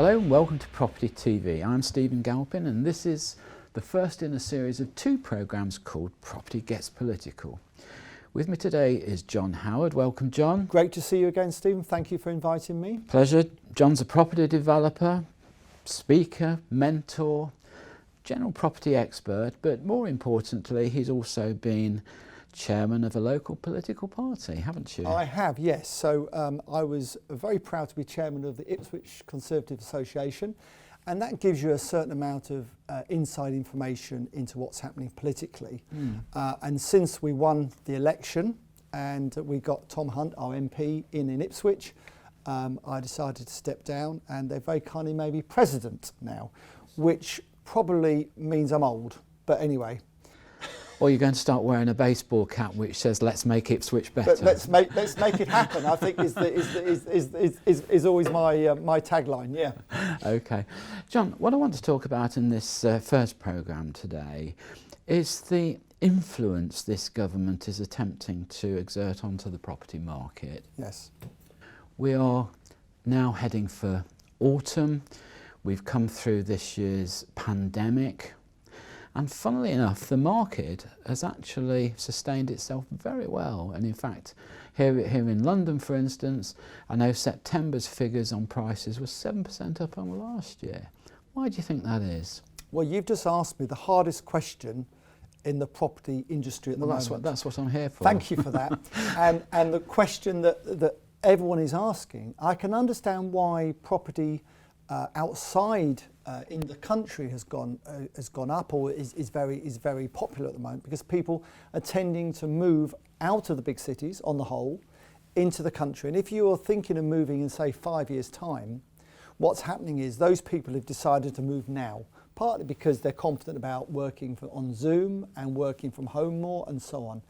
Hello and welcome to Property TV. I'm Stephen Galpin and this is the first in a series of two programmes called Property Gets Political. With me today is John Howard. Welcome, John. Great to see you again, Stephen. Thank you for inviting me. Pleasure. John's a property developer, speaker, mentor, general property expert, but more importantly, he's also been chairman of a local political party, haven't you? I have, yes. So I was very proud to be chairman of the Ipswich Conservative Association, and that gives you a certain amount of inside information into what's happening politically. And since we won the election and we got Tom Hunt, our MP, in Ipswich, I decided to step down, and they very kindly made me president now, which probably means I'm old, but anyway. Or you're going to start wearing a baseball cap which says "Let's make Ipswich better." But let's make it happen. I think is always my tagline. Yeah. Okay, John. What I want to talk about in this first programme today is the influence this government is attempting to exert onto the property market. Yes. We are now heading for autumn. We've come through this year's pandemic. And funnily enough, the market has actually sustained itself very well. And in fact, here in London, for instance, I know September's figures on prices were 7% up on last year. Why do you think that is? Well, you've just asked me the hardest question in the property industry at the moment. That's what I'm here for. Thank you for that. and the question that everyone is asking, I can understand why property outside in the country has gone up, or is very popular at the moment, because people are tending to move out of the big cities on the whole into the country. And if you are thinking of moving in, say, 5 years' time, what's happening is those people have decided to move now, partly because they're confident about working on Zoom and working from home more and so on.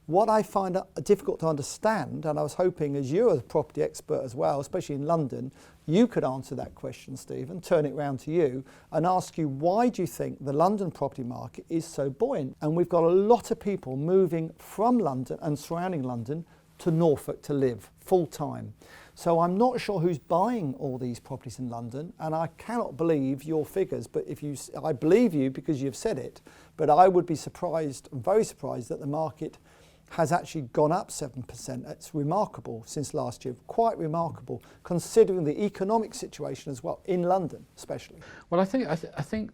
What I find difficult to understand, and I was hoping, as you're a property expert as well, especially in London, you could answer that question, Stephen, turn it round to you and ask you, why do you think the London property market is so buoyant? And we've got a lot of people moving from London and surrounding London to Norfolk to live full time. So I'm not sure who's buying all these properties in London, and I cannot believe your figures, but I believe you because you've said it, but I would be surprised, very surprised, that the market has actually gone up 7%. It's remarkable since last year, quite remarkable, considering the economic situation as well, in London especially. Well, I think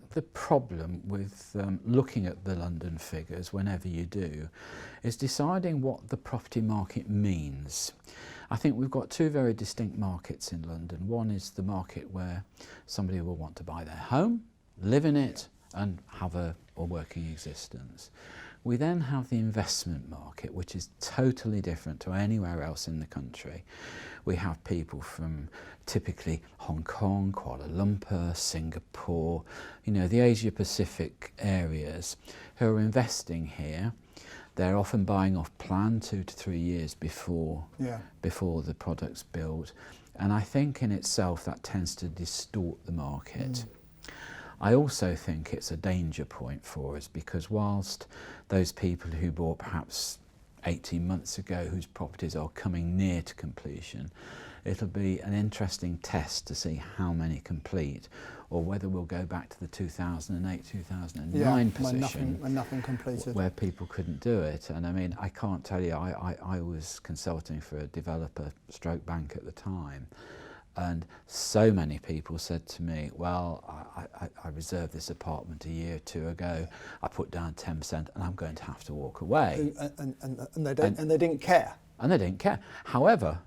the problem with looking at the London figures, whenever you do, is deciding what the property market means. I think we've got two very distinct markets in London. One is the market where somebody will want to buy their home, live in it, and have a working existence. We then have the investment market, which is totally different to anywhere else in the country. We have people from typically Hong Kong, Kuala Lumpur, Singapore, the Asia Pacific areas, who are investing here. They're often buying off plan 2 to 3 years before the product's built. And I think in itself that tends to distort the market. I also think it's a danger point for us, because whilst those people who bought perhaps 18 months ago, whose properties are coming near to completion, it'll be an interesting test to see how many complete, or whether we'll go back to the 2008-2009 position when nothing completed, where people couldn't do it. And I mean, I can't tell you, I was consulting for a developer stroke bank at the time, and so many people said to me, well, I reserved this apartment a year or two ago, I put down 10% and I'm going to have to walk away. And they didn't care. And they didn't care. However,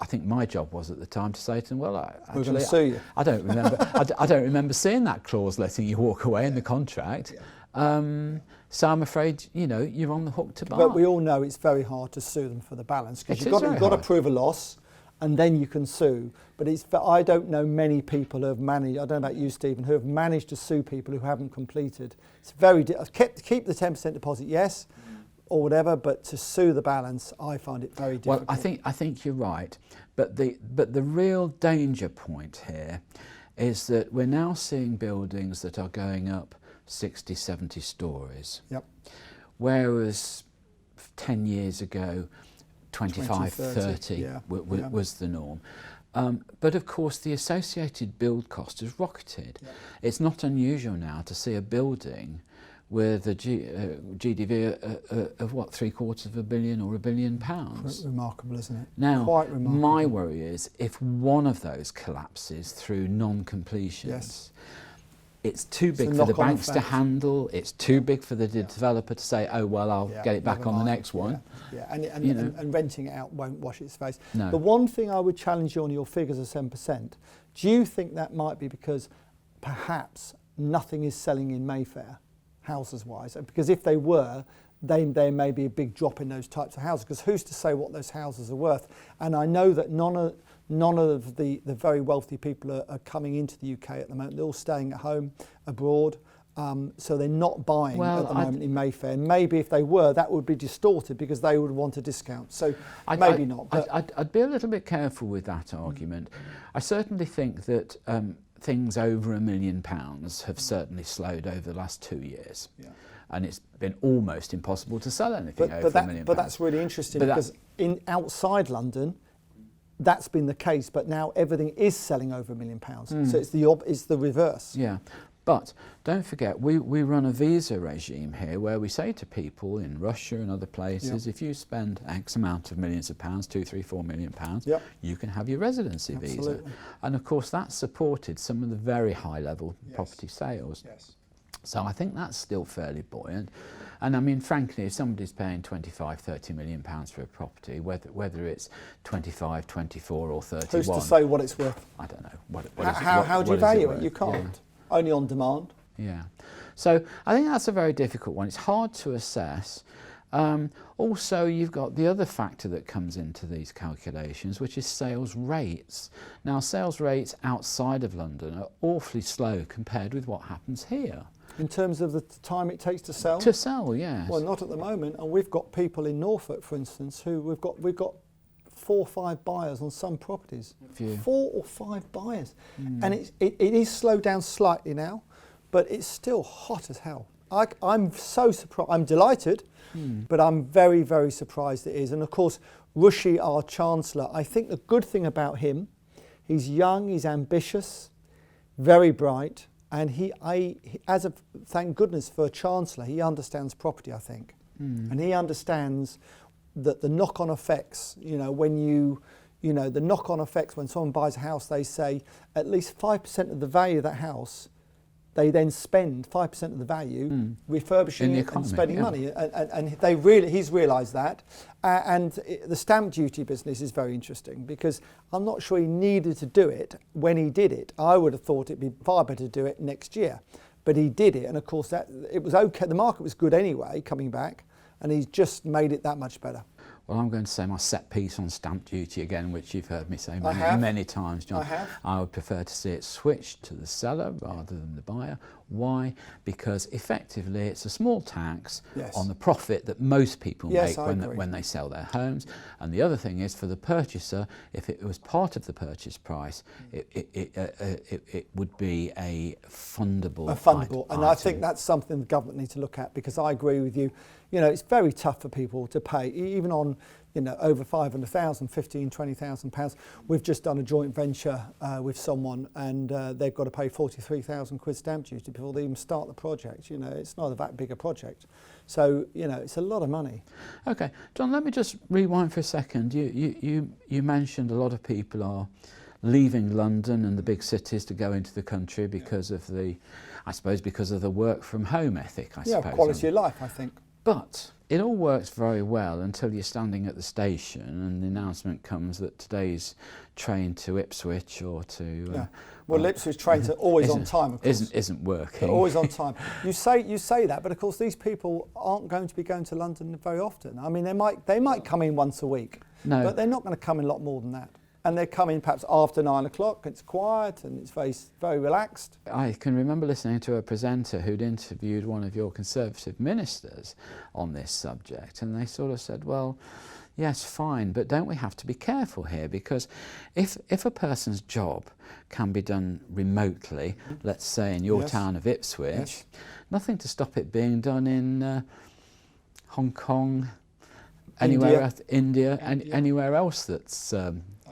I think my job was at the time to say to them, well, we're going to sue you. I don't remember. I don't remember seeing that clause letting you walk away in the contract. So I'm afraid, you're on the hook to buy. But we all know it's very hard to sue them for the balance, because you've got to prove a loss, and then you can sue. But I don't know many people who have managed, I don't know about you, Stephen, who have managed to sue people who haven't completed. It's very keep the 10% deposit, yes, or whatever, but to sue the balance, I find it very difficult. Well, I think you're right, but the real danger point here is that we're now seeing buildings that are going up 60, 70 stories. Yep. Whereas 10 years ago, 25, 30 was the norm. But of course the associated build cost has rocketed. Yeah. It's not unusual now to see a building with a GDV of what, £750 million or £1 billion. Remarkable, isn't it? Now, Quite remarkable. my worry is if one of those collapses through non-completions, Yes. it's too big a for the knock-on banks to effect. handle, it's too big for the developer to say, oh, well, I'll get it back never on the mind. next one. Yeah, and, You know. and renting it out won't wash its face. No. The one thing I would challenge you on your figures of 7%, do you think that might be because perhaps nothing is selling in Mayfair, houses-wise? Because if they were, there may be a big drop in those types of houses, because who's to say what those houses are worth? And I know that none of the very wealthy people are coming into the UK at the moment. They're all staying at home, abroad. So they're not buying at the moment in Mayfair. And maybe if they were, that would be distorted because they would want a discount. So maybe not. But I'd be a little bit careful with that argument. I certainly think that things over £1 million have certainly slowed over the last 2 years. Yeah. And it's been almost impossible to sell anything over £1 million. But that's really interesting because outside London, that's been the case. But now everything is selling over £1 million. So it's the reverse. Yeah. But don't forget, we run a visa regime here where we say to people in Russia and other places, if you spend X amount of millions of pounds, 2, 3, 4 million pounds, you can have your residency visa. And of course that's supported some of the very high level property sales. Yes. So I think that's still fairly buoyant. And I mean, frankly, if somebody's paying 25, 30 million pounds for a property, whether it's 25, 24 or 31. Who's to say what it's worth? I don't know. How do you value it? You can't. Yeah. Only on demand. Yeah. So I think that's a very difficult one. It's hard to assess. Also, you've got the other factor that comes into these calculations, which is sales rates. Now, sales rates outside of London are awfully slow compared with what happens here. In terms of the time it takes to sell? To sell, yes. Well, not at the moment. And we've got people in Norfolk, for instance, who we've got 4 or 5 buyers on some properties. 4 or 5 buyers. And it is slowed down slightly now, but it's still hot as hell. I'm so surprised. I'm delighted, but I'm very, very surprised it is. And of course, Rishi, our Chancellor, I think the good thing about him, he's young, he's ambitious, very bright, and thank goodness for a Chancellor, he understands property, I think. And he understands that the knock-on effects, the knock-on effects when someone buys a house, they say at least 5% of the value of that house, they then spend 5% of the value refurbishing it and spending money. And he's realised that. And the stamp duty business is very interesting because I'm not sure he needed to do it when he did it. I would have thought it'd be far better to do it next year. But he did it, and of course it was okay. The market was good anyway, coming back. And he's just made it that much better. Well, I'm going to say my set piece on stamp duty again, which you've heard me say many times, John. I have. I would prefer to see it switched to the seller rather than the buyer. Why? Because effectively it's a small tax on the profit that most people make when they sell their homes. And the other thing is for the purchaser, if it was part of the purchase price, it would be a fundable and item. I think that's something the government need to look at, because I agree with you. It's very tough for people to pay, even on over 500,000, 15, 20,000 pounds. We've just done a joint venture with someone, and they've got to pay 43,000 quid stamp duty before they even start the project. It's not that big a project, so it's a lot of money. Okay, John, let me just rewind for a second. You mentioned a lot of people are leaving London and the big cities to go into the country because of the work from home ethic, I suppose. Quality of life, I think. But it all works very well until you're standing at the station and the announcement comes that today's train to Ipswich or to... Ipswich trains are always on time, of course. Isn't working. They're always on time. You say that, but of course these people aren't going to be going to London very often. I mean, they might come in once a week, but they're not going to come in a lot more than that. And they come in perhaps after 9 o'clock, it's quiet and it's very, very relaxed. I can remember listening to a presenter who'd interviewed one of your Conservative ministers on this subject, and they sort of said, well, yes, fine, but don't we have to be careful here? Because if a person's job can be done remotely, let's say in your town of Ipswich, nothing to stop it being done in Hong Kong, anywhere else, India, and anywhere else that's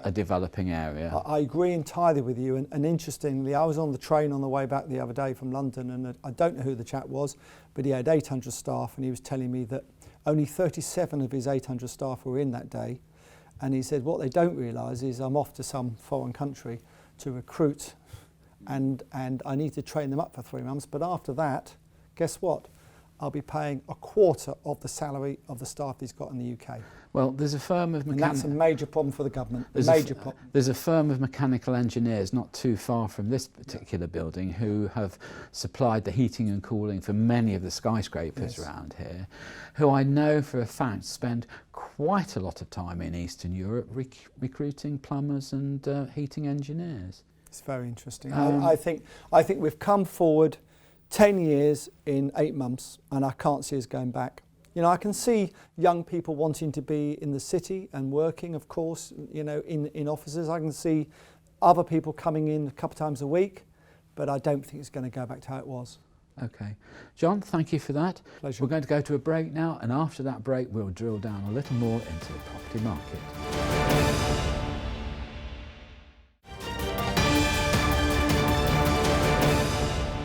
a developing area. I agree entirely with you, and interestingly, I was on the train on the way back the other day from London, and I don't know who the chap was, but he had 800 staff, and he was telling me that only 37 of his 800 staff were in that day, and he said what they don't realise is I'm off to some foreign country to recruit, and I need to train them up for 3 months, but after that, guess what? I'll be paying a quarter of the salary of the staff he's got in the UK. Well, there's a firm of And that's a major problem for the government. There's a firm of mechanical engineers not too far from this particular building who have supplied the heating and cooling for many of the skyscrapers around here, who I know for a fact spend quite a lot of time in Eastern Europe recruiting plumbers and heating engineers. It's very interesting. I think we've come forward 10 years in 8 months, and I can't see us going back. You know, I can see young people wanting to be in the city and working, of course, you know, in offices. I can see other people coming in a couple of times a week, but I don't think it's going to go back to how it was. Okay. John, thank you for that. Pleasure. We're going to go to a break now, and after that break we'll drill down a little more into the property market.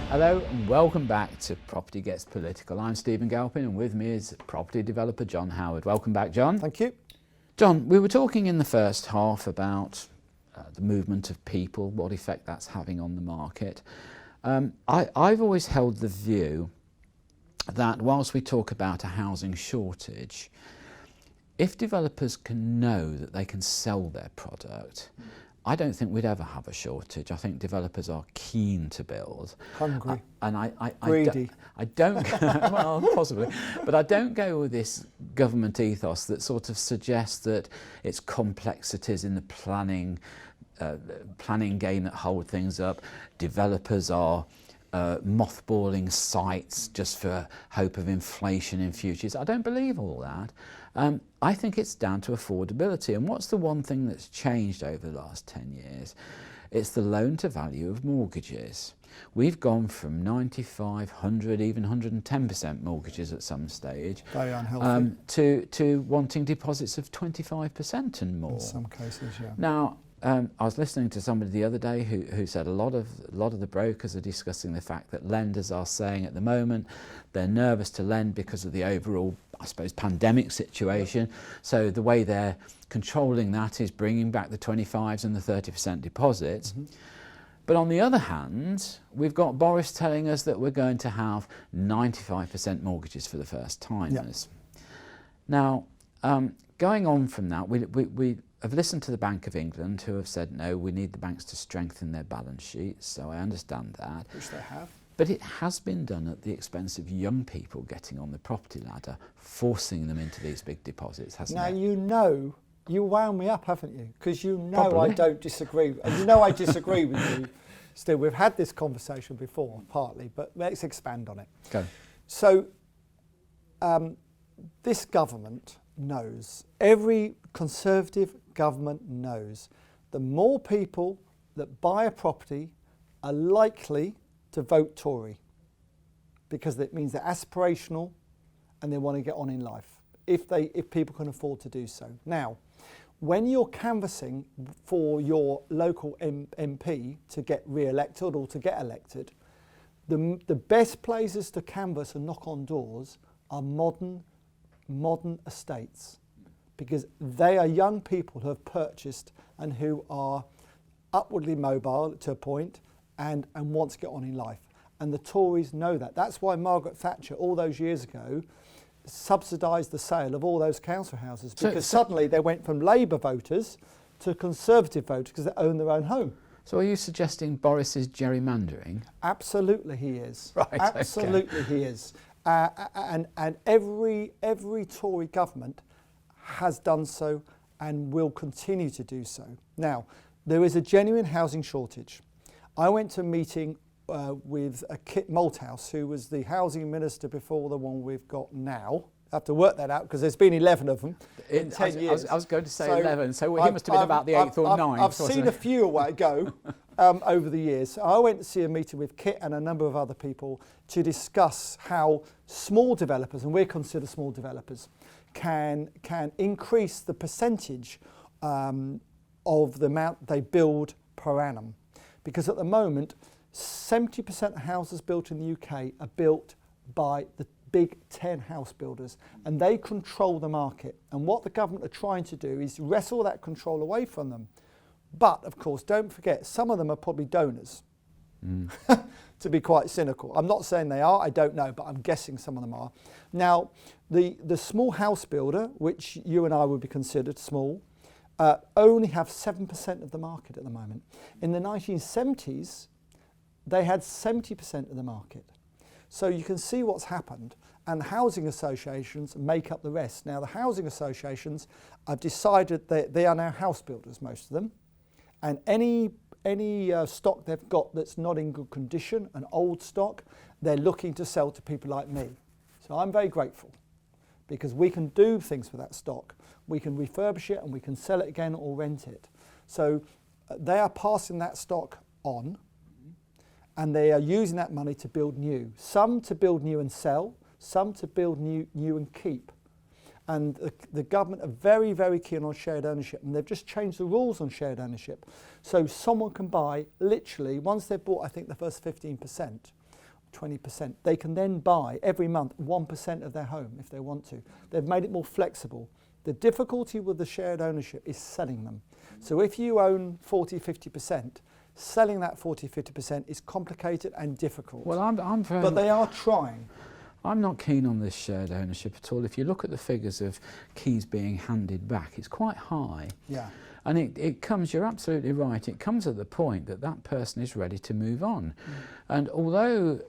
Hello and welcome back to Property Gets Political. I'm Stephen Galpin, and with me is property developer John Howard. Welcome back, John. Thank you. John, we were talking in the first half about the movement of people, what effect that's having on the market. I've always held the view that whilst we talk about a housing shortage, if developers can know that they can sell their product, I don't think we'd ever have a shortage. I think developers are keen to build. Hungry. And Greedy. I don't well, possibly, but I don't go with this government ethos that sort of suggests that it's complexities in the planning game that hold things up. Developers are mothballing sites just for hope of inflation in futures. I don't believe all that. I think it's down to affordability. And what's the one thing that's changed over the last 10 years? It's the loan to value of mortgages. We've gone from 95, 100, even 110% mortgages at some stage, very unhealthy, to wanting deposits of 25% and more. In some cases, yeah. Now, I was listening to somebody the other day who said a lot of the brokers are discussing the fact that lenders are saying at the moment they're nervous to lend because of the overall, I suppose, pandemic situation. So the way they're controlling that is bringing back the 25s and the 30% deposits. But on the other hand, we've got Boris telling us that we're going to have 95% mortgages for the first timers. Now, going on from that, I've listened to the Bank of England, who have said, no, we need the banks to strengthen their balance sheets, so I understand that. Which they have. But it has been done at the expense of young people getting on the property ladder, forcing them into these big deposits, hasn't it? Now, you know, you wound me up, haven't you? Because you know Probably. I don't disagree. And you know I disagree with you. Still, we've had this conversation before, partly, but let's expand on it. Go. So, this government knows, every Conservative government knows, the more people that buy a property are likely to vote Tory, because that means they're aspirational and they want to get on in life, if people can afford to do so. Now, when you're canvassing for your local MP to get re-elected or to get elected, the best places to canvass and knock on doors are modern estates, because they are young people who have purchased and who are upwardly mobile to a point and want to get on in life. And the Tories know that. That's why Margaret Thatcher, all those years ago, subsidised the sale of all those council houses, because suddenly they went from Labour voters to Conservative voters because they own their own home. So are you suggesting Boris is gerrymandering? Absolutely he is. Right, absolutely okay. He is. And every Tory government has done so and will continue to do so. Now, there is a genuine housing shortage. I went to a meeting with Kit Malthouse, who was the housing minister before the one we've got now. I have to work that out because there's been 11 of them in 10 years. I was going to say 11, so he must have been about the 8th or 9th. I've seen a few away go over the years. So I went to see a meeting with Kit and a number of other people to discuss how small developers, and we're considered small developers, can increase the percentage of the amount they build per annum. Because at the moment, 70% of houses built in the UK are built by the big 10 house builders, and they control the market. And what the government are trying to do is wrestle that control away from them. But of course, don't forget, some of them are probably donors. To be quite cynical. I'm not saying they are, I don't know, but I'm guessing some of them are. Now, the small house builder, which you and I would be considered small, only have 7% of the market at the moment. In the 1970s, they had 70% of the market. So you can see what's happened, and the housing associations make up the rest. Now, the housing associations have decided that they are now house builders, most of them, and any stock they've got that's not in good condition, an old stock, they're looking to sell to people like me. So I'm very grateful, because we can do things with that stock. We can refurbish it and we can sell it again or rent it. So they are passing that stock on, and they are using that money to build new. Some to build new and sell, some to build new and keep. And the government are very, very keen on shared ownership, and they've just changed the rules on shared ownership. So someone can buy, literally, once they've bought, I think, the first 15%, 20%, they can then buy every month 1% of their home if they want to. They've made it more flexible. The difficulty with the shared ownership is selling them. So if you own 40, 50%, selling that 40, 50% is complicated and difficult. Well, I'm very... But they are trying. I'm not keen on this shared ownership at all. If you look at the figures of keys being handed back, it's quite high. Yeah. And it comes, you're absolutely right, it comes at the point that that person is ready to move on. And although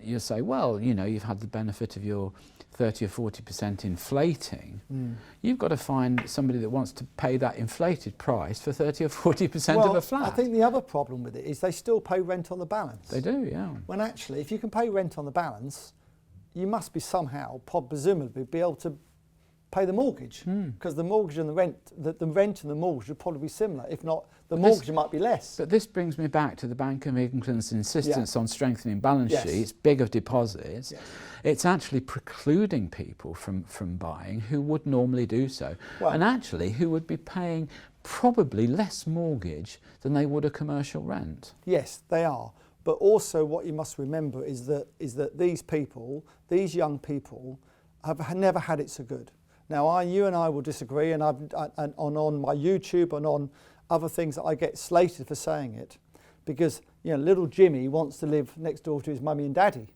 you say, well, you know, you've had the benefit of your 30 or 40% inflating, you've got to find somebody that wants to pay that inflated price for 30 or 40% of a flat. I think the other problem with it is they still pay rent on the balance. They do, yeah. When actually, if you can pay rent on the balance, you must be somehow, presumably, be able to pay the mortgage, because the mortgage and the rent and the mortgage would probably be similar. If not, the mortgage might be less. But this brings me back to the Bank of England's insistence on strengthening balance sheets, bigger deposits. Yes. It's actually precluding people from buying who would normally do so, and actually who would be paying probably less mortgage than they would a commercial rent. Yes, they are. But also what you must remember is that these people, these young people, have never had it so good. Now, you and I will disagree, and on my YouTube and on other things that I get slated for saying it, because little Jimmy wants to live next door to his mummy and daddy.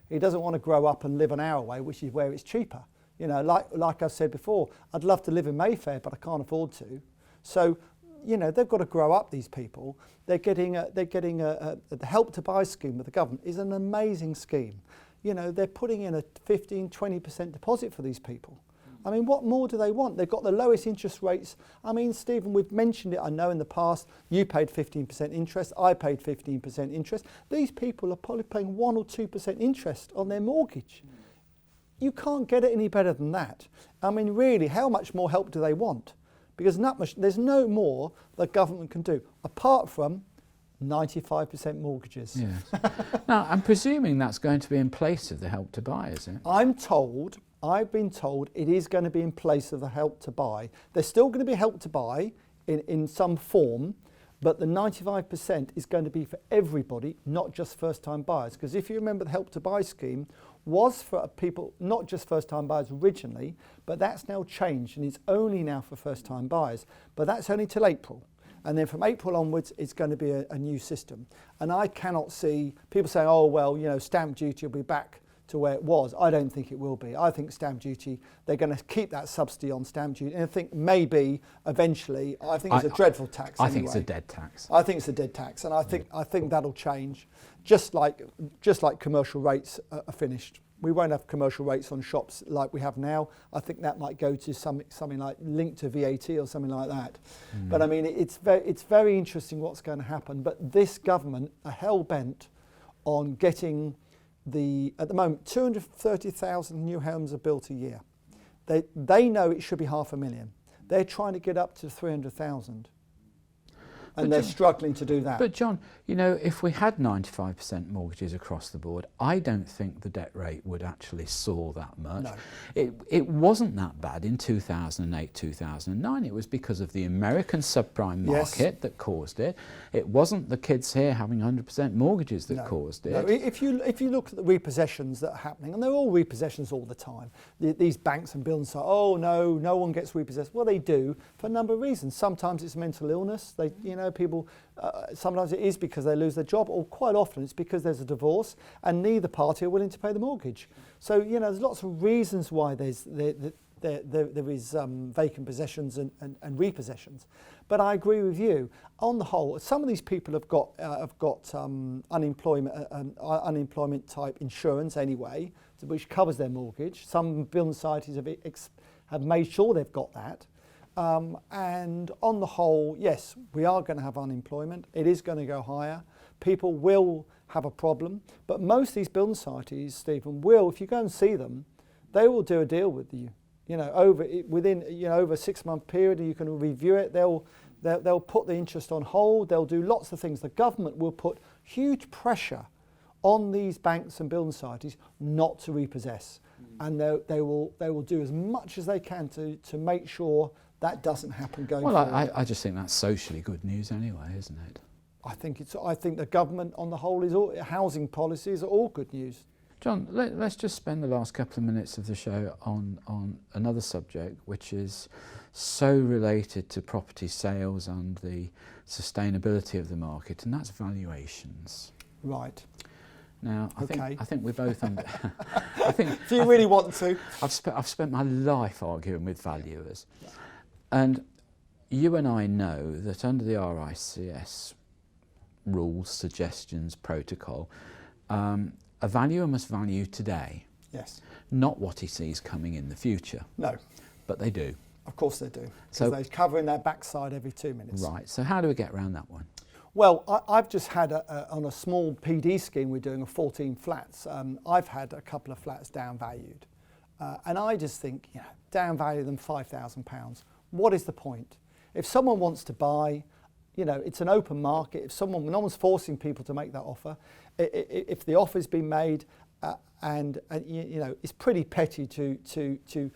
He doesn't want to grow up and live an hour away, which is where it's cheaper. Like I said before, I'd love to live in Mayfair, but I can't afford to. So, they've got to grow up. These people, they're getting the Help to Buy scheme with the government is an amazing scheme. They're putting in a 15, 20% deposit for these people. I mean, what more do they want? They've got the lowest interest rates. I mean, Stephen, we've mentioned it, I know, in the past. You paid 15% interest, I paid 15% interest. These people are probably paying 1 or 2% interest on their mortgage. You can't get it any better than that. I mean, really, how much more help do they want? Because there's no more the government can do, apart from 95% mortgages. Yes. Now, I'm presuming that's going to be in place of the Help to Buy, is it? I've been told it is going to be in place of the Help to Buy. There's still going to be Help to Buy in some form, but the 95% is going to be for everybody, not just first-time buyers. Because if you remember, the Help to Buy scheme was for people, not just first-time buyers originally, but that's now changed and it's only now for first-time buyers. But that's only till April. And then from April onwards, it's going to be a new system. And I cannot see people saying, oh, well, stamp duty will be back to where it was. I don't think it will be. I think stamp duty, they're going to keep that subsidy on stamp duty. And I think maybe eventually, I think it's a dreadful tax. I think it's a dead tax. I think it's a dead tax, and I think that'll change. Just like commercial rates are finished. We won't have commercial rates on shops like we have now. I think that might go to something like linked to VAT or something like that. But I mean, it's very interesting what's going to happen. But this government are hell bent on getting at the moment 230,000 new homes are built a year. They know it should be 500,000. They're trying to get up to 300,000. and they're struggling to do that. But John, you know, if we had 95% mortgages across the board, I don't think the debt rate would actually soar that much. No. It wasn't that bad in 2008, 2009. It was because of the American subprime market that caused it. It wasn't the kids here having 100% mortgages that caused it. No. If you look at the repossessions that are happening, and they're all repossessions all the time, these banks and buildings say, oh no one gets repossessed. Well, they do for a number of reasons. Sometimes it's mental illness. People, sometimes it is because they lose their job, or quite often it's because there's a divorce and neither party are willing to pay the mortgage. So, you know, there's lots of reasons why there is vacant possessions and repossessions. But I agree with you. On the whole, some of these people have got unemployment type insurance anyway, which covers their mortgage. Some building societies have made sure they've got that. And on the whole, yes, we are going to have unemployment. It is going to go higher. People will have a problem. But most of these building societies, Stephen, will, if you go and see them, they will do a deal with you. You know, over a 6-month period, you can review it. They'll put the interest on hold. They'll do lots of things. The government will put huge pressure on these banks and building societies not to repossess, and they will do as much as they can to make sure that doesn't happen going forward. Well, I just think that's socially good news anyway, isn't it? I think the government on the whole housing policies are all good news. John, let's just spend the last couple of minutes of the show on another subject which is so related to property sales and the sustainability of the market, and that's valuations. Right. Now, I think we're both under. Do you really want to? I've spent my life arguing with valuers, and you and I know that under the RICS rules, suggestions, protocol, a valuer must value today. Yes. Not what he sees coming in the future. No. But they do. Of course they do. So they're covering their backside every 2 minutes. Right. So how do we get around that one? Well, I've just had on a small PD scheme we're doing of 14 flats. I've had a couple of flats downvalued, and I just think, you know, downvalue them £5,000. What is the point? If someone wants to buy, you know, it's an open market. If no one's forcing people to make that offer. If the offer's been made, and you know, it's pretty petty to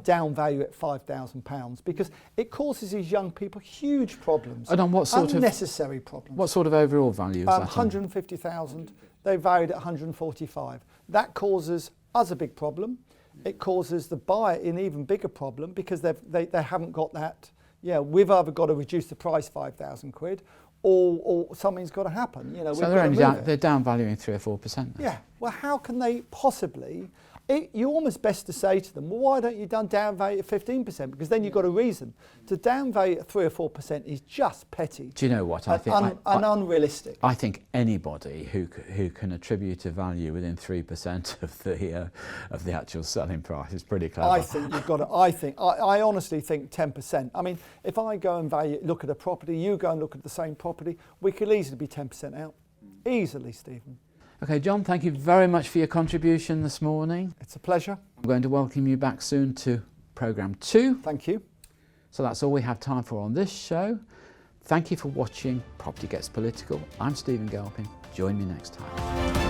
downvalue at £5,000 because it causes these young people huge problems. And on what sort unnecessary problems? What sort of overall value is that? 150,000. They valued at 145. That causes us a big problem. It causes the buyer an even bigger problem because they haven't got that. Yeah, we've either got to reduce the price £5,000 or something's got to happen. You know, so they're downvaluing 3 or 4%. Yeah. Well, how can they possibly? You're almost best to say to them, well, why don't you downvalue at 15%? Because then you've got a reason. To downvalue at 3 or 4% is just petty. Do you know what I think? Unrealistic. I think anybody who can attribute a value within 3% of the actual selling price is pretty clever. I think you've got to. I honestly think 10%. I mean, if I go and look at a property, you go and look at the same property, we could easily be 10% out, easily, Stephen. Okay, John, thank you very much for your contribution this morning. It's a pleasure. I'm going to welcome you back soon to programme 2. Thank you. So that's all we have time for on this show. Thank you for watching Property Gets Political. I'm Stephen Galpin. Join me next time.